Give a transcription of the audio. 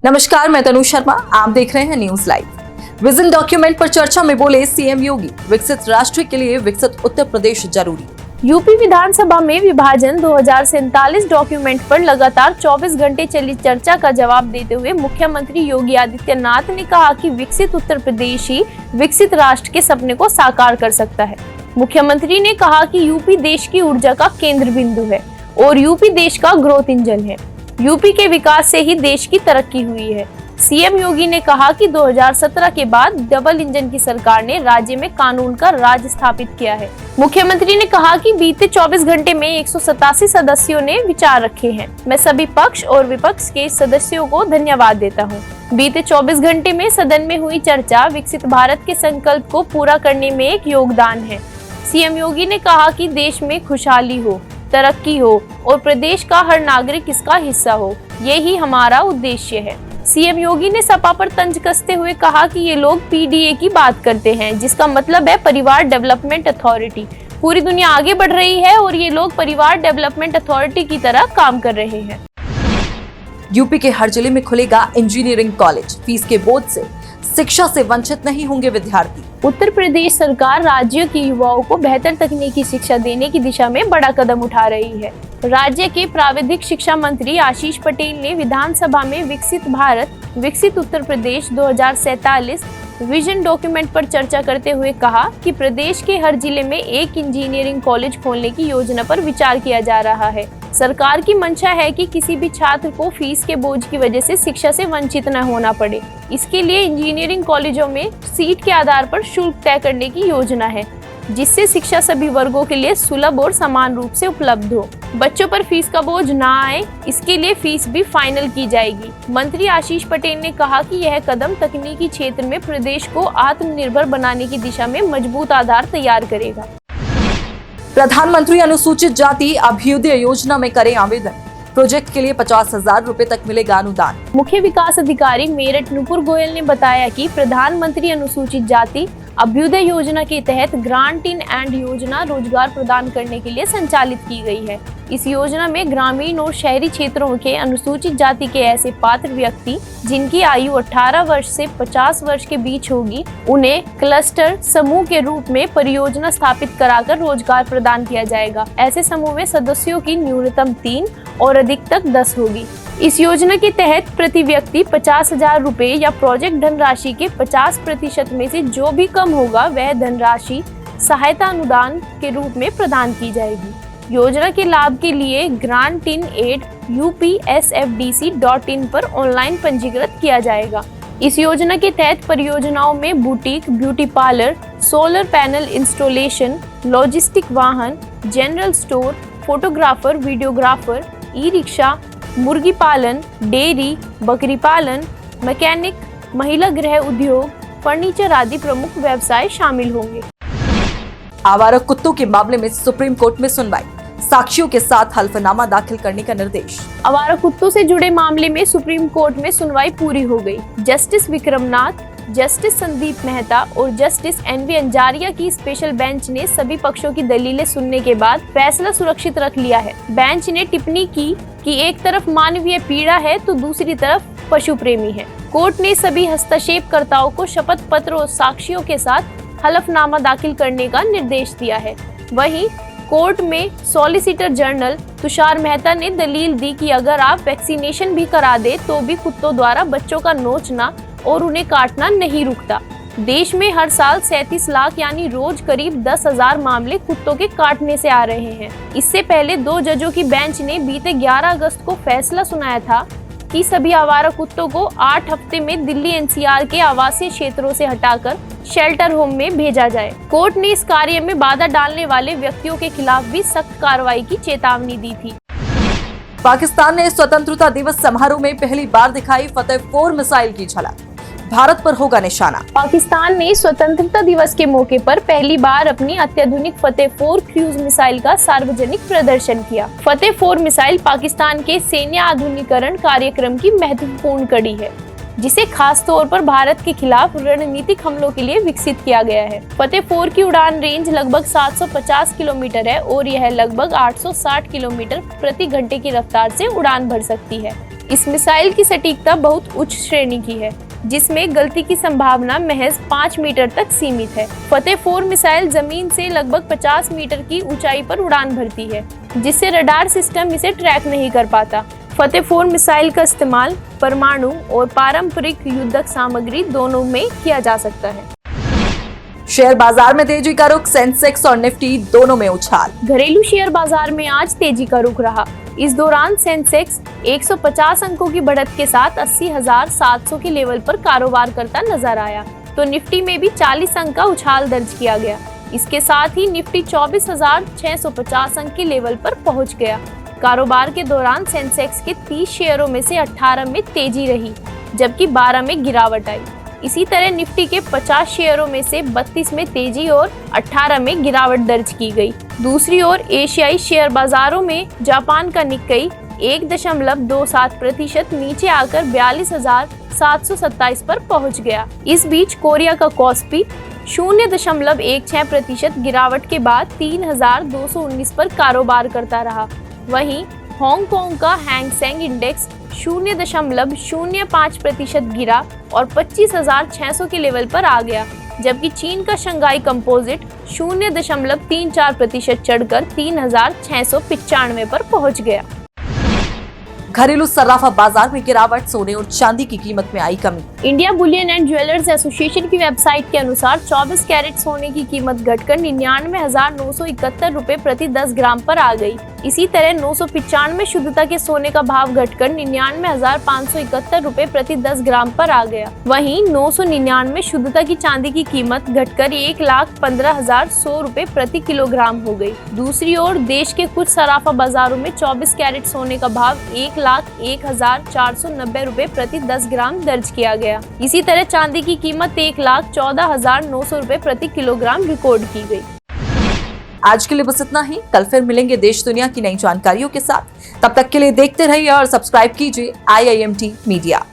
नमस्कार, मैं तनु शर्मा। आप देख रहे हैं न्यूज लाइव। विजन डॉक्यूमेंट पर चर्चा में बोले सीएम योगी, विकसित राष्ट्र के लिए विकसित उत्तर प्रदेश जरूरी। यूपी विधानसभा में विभाजन 2047 डॉक्यूमेंट पर लगातार 24 घंटे चली चर्चा का जवाब देते हुए मुख्यमंत्री योगी आदित्यनाथ ने कहा कि विकसित उत्तर प्रदेश ही विकसित राष्ट्र के सपने को साकार कर सकता है। मुख्यमंत्री ने कहा कि यूपी देश की ऊर्जा का केंद्र बिंदु है और यूपी देश का ग्रोथ इंजन है। यूपी के विकास से ही देश की तरक्की हुई है। सीएम योगी ने कहा कि 2017 के बाद डबल इंजन की सरकार ने राज्य में कानून का राज स्थापित किया है। मुख्यमंत्री ने कहा कि बीते 24 घंटे में 187 सदस्यों ने विचार रखे हैं। मैं सभी पक्ष और विपक्ष के सदस्यों को धन्यवाद देता हूं। बीते 24 घंटे में सदन में हुई चर्चा विकसित भारत के संकल्प को पूरा करने में एक योगदान है। सीएम योगी ने कहा कि देश में खुशहाली हो, तरक्की हो और प्रदेश का हर नागरिक इसका हिस्सा हो, यही हमारा उद्देश्य है। सीएम योगी ने सपा पर तंज कसते हुए कहा कि ये लोग पीडीए की बात करते हैं, जिसका मतलब है परिवार डेवलपमेंट अथॉरिटी। पूरी दुनिया आगे बढ़ रही है और ये लोग परिवार डेवलपमेंट अथॉरिटी की तरह काम कर रहे हैं। यूपी के हर जिले में खुलेगा इंजीनियरिंग कॉलेज, फीस के बोझ से शिक्षा से वंचित नहीं होंगे विद्यार्थी। उत्तर प्रदेश सरकार राज्य के युवाओं को बेहतर तकनीकी शिक्षा देने की दिशा में बड़ा कदम उठा रही है। राज्य के प्राविधिक शिक्षा मंत्री आशीष पटेल ने विधानसभा में विकसित भारत विकसित उत्तर प्रदेश 2047 विजन डॉक्यूमेंट पर चर्चा करते हुए कहा कि प्रदेश के हर जिले में एक इंजीनियरिंग कॉलेज खोलने की योजना पर विचार किया जा रहा है। सरकार की मंशा है कि किसी भी छात्र को फीस के बोझ की वजह से शिक्षा से वंचित न होना पड़े। इसके लिए इंजीनियरिंग कॉलेजों में सीट के आधार पर शुल्क तय करने की योजना है, जिससे शिक्षा सभी वर्गों के लिए सुलभ और समान रूप से उपलब्ध हो। बच्चों पर फीस का बोझ न आए, इसके लिए फीस भी फाइनल की जाएगी। मंत्री आशीष पटेल ने कहा कि यह कदम तकनीकी क्षेत्र में प्रदेश को आत्मनिर्भर बनाने की दिशा में मजबूत आधार तैयार करेगा। प्रधानमंत्री अनुसूचित जाति अभ्युदय योजना में करें आवेदन, प्रोजेक्ट के लिए 50,000 रुपए तक मिलेगा अनुदान। मुख्य विकास अधिकारी मेरठ नुपुर गोयल ने बताया कि प्रधानमंत्री अनुसूचित जाति अभ्युदय योजना के तहत ग्रांट इन एंड योजना रोजगार प्रदान करने के लिए संचालित की गई है। इस योजना में ग्रामीण और शहरी क्षेत्रों के अनुसूचित जाति के ऐसे पात्र व्यक्ति जिनकी आयु 18 वर्ष से 50 वर्ष के बीच होगी, उन्हें क्लस्टर समूह के रूप में परियोजना स्थापित कराकर रोजगार प्रदान किया जाएगा। ऐसे समूह में सदस्यों की न्यूनतम 3 और अधिकतम 10 होगी। इस योजना के तहत प्रति व्यक्ति 50,000 रुपए या प्रोजेक्ट धनराशि के 50% में से जो भी कम होगा वह धनराशि सहायता अनुदान के रूप में प्रदान की जाएगी। योजना के लाभ के लिए ग्रांट इन एड upsfdc.in पर ऑनलाइन पंजीकृत किया जाएगा। इस योजना के तहत परियोजनाओं में boutique, beauty parlour, solar panel installation, logistic वाहन, general store, photographer, videographer, e rickshaw, मुर्गी पालन, डेयरी, बकरी पालन, मैकेनिक, महिला गृह उद्योग, फर्नीचर आदि प्रमुख व्यवसाय शामिल होंगे। आवारा कुत्तों के मामले में सुप्रीम कोर्ट में सुनवाई, साक्षियों के साथ हल्फनामा दाखिल करने का निर्देश। आवारा कुत्तों से जुड़े मामले में सुप्रीम कोर्ट में सुनवाई पूरी हो गई। जस्टिस विक्रमनाथ, जस्टिस संदीप मेहता और जस्टिस एनवी अंजारिया की स्पेशल बेंच ने सभी पक्षों की दलीलें सुनने के बाद फैसला सुरक्षित रख लिया है। बेंच ने टिप्पणी की कि एक तरफ मानवीय पीड़ा है तो दूसरी तरफ पशु प्रेमी है। कोर्ट ने सभी हस्तक्षेपकर्ताओं को शपथ पत्र और साक्षियों के साथ हलफनामा दाखिल करने का निर्देश दिया है। वहीं कोर्ट में सॉलिसिटर जनरल तुषार मेहता ने दलील दी कि अगर आप वैक्सीनेशन भी करा दे तो भी कुत्तों द्वारा बच्चों का नोचना और उन्हें काटना नहीं रुकता। देश में हर साल 37 लाख यानी रोज करीब 10,000 मामले कुत्तों के काटने से आ रहे हैं। इससे पहले 2 जजों की बेंच ने बीते 11 अगस्त को फैसला सुनाया था कि सभी आवारा कुत्तों को 8 हफ्ते में दिल्ली एनसीआर के आवासीय क्षेत्रों से हटाकर शेल्टर होम में भेजा जाए। कोर्ट ने इस कार्य में बाधा डालने वाले व्यक्तियों के खिलाफ भी सख्त कार्रवाई की चेतावनी दी थी। पाकिस्तान ने स्वतंत्रता दिवस समारोह में पहली बार दिखाई फतेह 4 मिसाइल की झलक, भारत पर होगा निशाना। पाकिस्तान ने स्वतंत्रता दिवस के मौके पर पहली बार अपनी अत्याधुनिक फतेह 4 क्रूज मिसाइल का सार्वजनिक प्रदर्शन किया। फतेह 4 मिसाइल पाकिस्तान के सैन्य आधुनिकीकरण कार्यक्रम की महत्वपूर्ण कड़ी है। जिसे खास तौर पर भारत के खिलाफ रणनीतिक हमलों के लिए विकसित किया गया है। फतेह 4 की उड़ान रेंज लगभग 750 किलोमीटर है और यह लगभग 860 किलोमीटर प्रति घंटे की रफ्तार से उड़ान भर सकती है। इस मिसाइल की सटीकता बहुत उच्च श्रेणी की है, जिसमें गलती की संभावना महज 5 मीटर तक सीमित है। फतेह 4 मिसाइल जमीन से लगभग 50 मीटर की ऊंचाई पर उड़ान भरती है, जिससे रडार सिस्टम इसे ट्रैक नहीं कर पाता। फतेह 4 मिसाइल का इस्तेमाल परमाणु और पारंपरिक युद्धक सामग्री दोनों में किया जा सकता है। शेयर बाजार में तेजी का रुख, सेंसेक्स और निफ्टी दोनों में उछाल। घरेलू शेयर बाजार में आज तेजी का रुख रहा। इस दौरान सेंसेक्स 150 अंकों की बढ़त के साथ 80,700 के लेवल पर कारोबार करता नजर आया, तो निफ्टी में भी 40 अंक का उछाल दर्ज किया गया। इसके साथ ही निफ्टी 24,650 अंक के लेवल पर पहुंच गया। कारोबार के दौरान सेंसेक्स के 30 शेयरों में से 18 में तेजी रही, जबकि 12 में गिरावट आई। इसी तरह निफ्टी के 50 शेयरों में से 32 में तेजी और 18 में गिरावट दर्ज की गई। दूसरी ओर एशियाई शेयर बाजारों में जापान का निक्केई 1.27% नीचे आकर 42,727 पर पहुंच गया। इस बीच कोरिया का कॉस्पी 0.16% गिरावट के बाद 3,219 पर कारोबार करता रहा। वहीं हांगकांग का हैंग सेंग इंडेक्स 0.05% गिरा और 25,600 के लेवल पर आ गया, जबकि चीन का शंघाई कंपोजिट 0.34% चढ़कर 3,695 पर पहुंच गया। घरेलू सर्राफा बाजार में गिरावट, सोने और चांदी की कीमत में आई कमी। India Boolean and jewellers association की वेबसाइट के अनुसार 24 कैरेट सोने की कीमत घटकर 99,971 रुपए प्रति 10 ग्राम पर आ गई। इसी तरह 995 शुद्धता के सोने का भाव घटकर 99,571 रुपए प्रति 10 ग्राम पर आ गया। वहीं 999 शुद्धता की चांदी की कीमत घटकर 1,15,100 रुपए प्रति किलोग्राम हो गई। दूसरी ओर देश के कुछ सराफा बाजारों में 24 कैरेट सोने का भाव 1,01,490 रुपए प्रति 10 ग्राम दर्ज किया गया। इसी तरह चांदी की कीमत 1,14,900 रुपए प्रति किलोग्राम रिकॉर्ड की गई। आज के लिए बस इतना ही। कल फिर मिलेंगे देश दुनिया की नई जानकारियों के साथ। तब तक के लिए देखते रहिए और सब्सक्राइब कीजिए IIMT मीडिया।